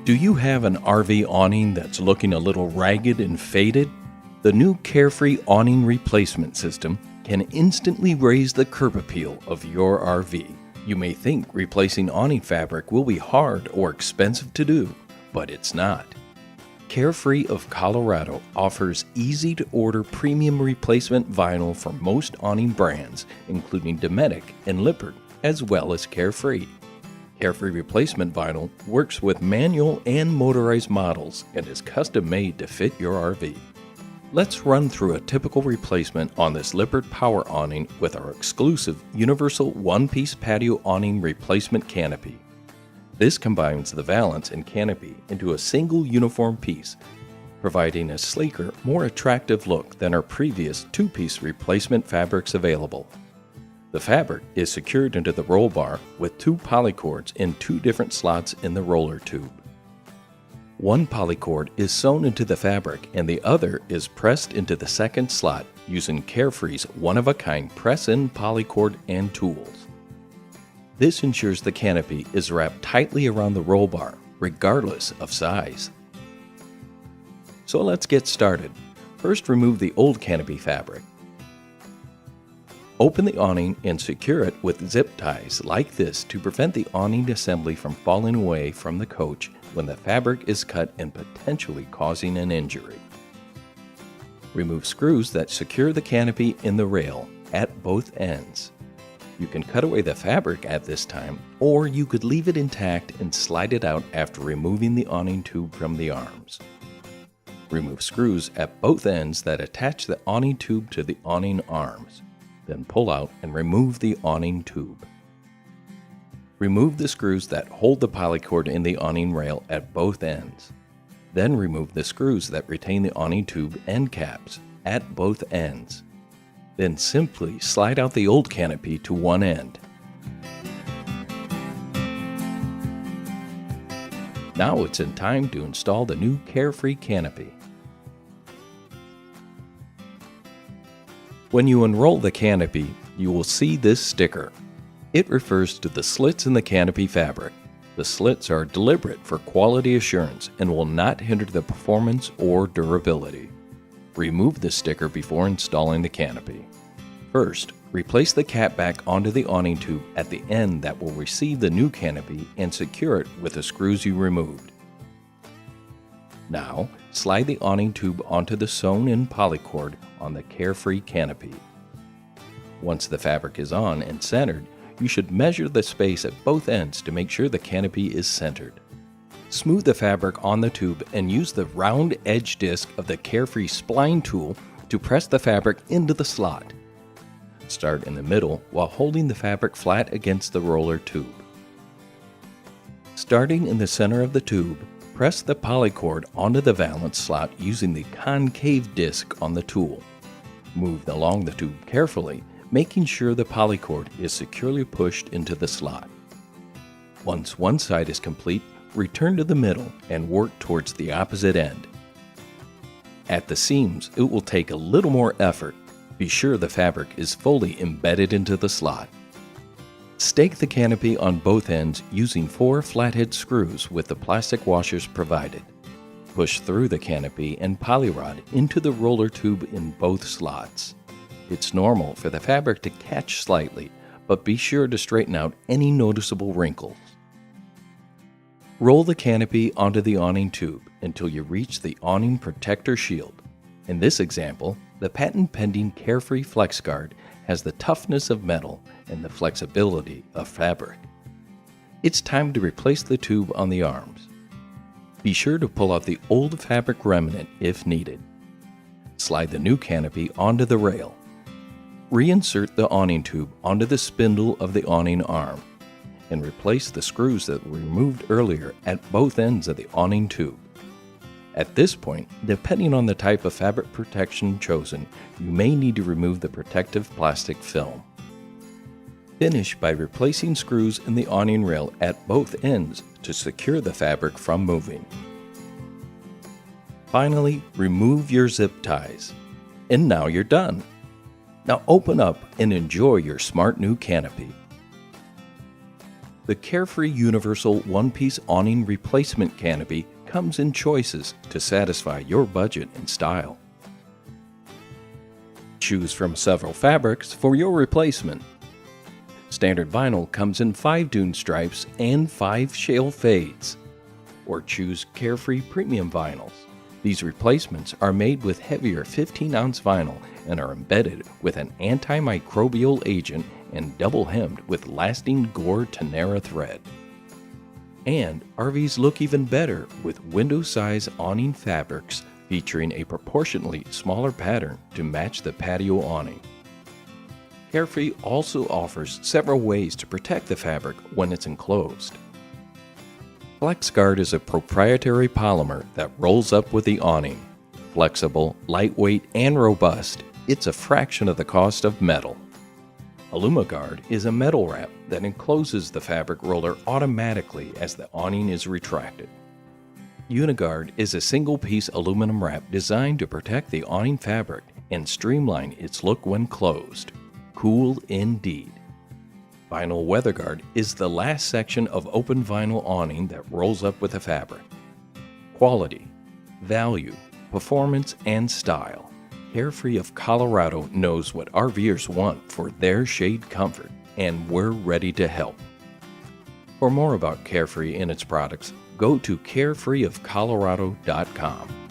Do you have an RV awning that's looking a little ragged and faded? The new Carefree awning replacement system can instantly raise the curb appeal of your RV. You may think replacing awning fabric will be hard or expensive to do, but it's not. Carefree of Colorado offers easy-to-order premium replacement vinyl for most awning brands, including Dometic and Lippert, as well as Carefree. Carefree replacement vinyl works with manual and motorized models and is custom-made to fit your RV. Let's run through a typical replacement on this Lippert power awning with our exclusive universal one-piece patio awning replacement canopy. This combines the valance and canopy into a single uniform piece, providing a sleeker, more attractive look than our previous two-piece replacement fabrics available. The fabric is secured into the roll bar with two polycords in two different slots in the roller tube. One polycord is sewn into the fabric and the other is pressed into the second slot using Carefree's one-of-a-kind press-in polycord and tools. This ensures the canopy is wrapped tightly around the roll bar, regardless of size. So let's get started. First, remove the Old Canopy fabric. Open the awning and secure it with zip ties like this to prevent the awning assembly from falling away from the coach when the fabric is cut and potentially causing an injury. Remove screws that secure the canopy in the rail at both ends. You can cut away the fabric at this time, or you could leave it intact and slide it out after removing the awning tube from the arms. Remove screws at both ends that attach the awning tube to the awning arms. Then pull out and remove the awning tube. Remove the screws that hold the polycord in the awning rail at both ends. Then remove the screws that retain the awning tube end caps at both ends. Then simply slide out the old canopy to one end. Now it's in time to install the new Carefree canopy. When you unroll the canopy, you will see this sticker. It refers to the slits in the canopy fabric. The slits are deliberate for quality assurance and will not hinder the performance or durability. Remove the sticker before installing the canopy. First, replace the cap back onto the awning tube at the end that will receive the new canopy and secure it with the screws you removed. Now, slide the awning tube onto the sewn-in polycord on the Carefree canopy. Once the fabric is on and centered, you should measure the space at both ends to make sure the canopy is centered. Smooth the fabric on the tube and use the round edge disc of the Carefree spline tool to press the fabric into the slot. Start in the middle while holding the fabric flat against the roller tube. Starting in the center of the tube, press the polycord onto the valance slot using the concave disc on the tool. Move along the tube carefully, making sure the polycord is securely pushed into the slot. Once one side is complete, return to the middle and work towards the opposite end. At the seams, it will take a little more effort. Be sure the fabric is fully embedded into the slot. Stake the canopy on both ends using 4 flathead screws with the plastic washers provided. Push through the canopy and polyrod into the roller tube in both slots. It's normal for the fabric to catch slightly, but be sure to straighten out any noticeable wrinkles. Roll the canopy onto the awning tube until you reach the awning protector shield. In this example, the patent-pending Carefree FlexGuard has the toughness of metal and the flexibility of fabric. It's time to replace the tube on the arms. Be sure to pull out the old fabric remnant if needed. Slide the new canopy onto the rail. Reinsert the awning tube onto the spindle of the awning arm and replace the screws that were removed earlier at both ends of the awning tube. At this point, depending on the type of fabric protection chosen, you may need to remove the protective plastic film. Finish by replacing screws in the awning rail at both ends to secure the fabric from moving. Finally, remove your zip ties. And now you're done. Now open up and enjoy your smart new canopy. The Carefree Universal One-Piece Awning Replacement Canopy comes in choices to satisfy your budget and style. Choose from several fabrics for your replacement. Standard vinyl comes in 5 dune stripes and 5 shale fades. Or choose Carefree Premium Vinyls. These replacements are made with heavier 15-ounce vinyl and are embedded with an antimicrobial agent and double hemmed with lasting Gore Tenera thread. And RVs look even better with window-size awning fabrics featuring a proportionally smaller pattern to match the patio awning. Carefree also offers several ways to protect the fabric when it's enclosed. FlexGuard is a proprietary polymer that rolls up with the awning. Flexible, lightweight, and robust, it's a fraction of the cost of metal. AlumaGuard is a metal wrap that encloses the fabric roller automatically as the awning is retracted. UniGuard is a single-piece aluminum wrap designed to protect the awning fabric and streamline its look when closed. Cool indeed. Vinyl WeatherGuard is the last section of open vinyl awning that rolls up with the fabric. Quality, value, performance, and style. Carefree of Colorado knows what RVers want for their shade comfort, and we're ready to help. For more about Carefree and its products, go to carefreeofcolorado.com.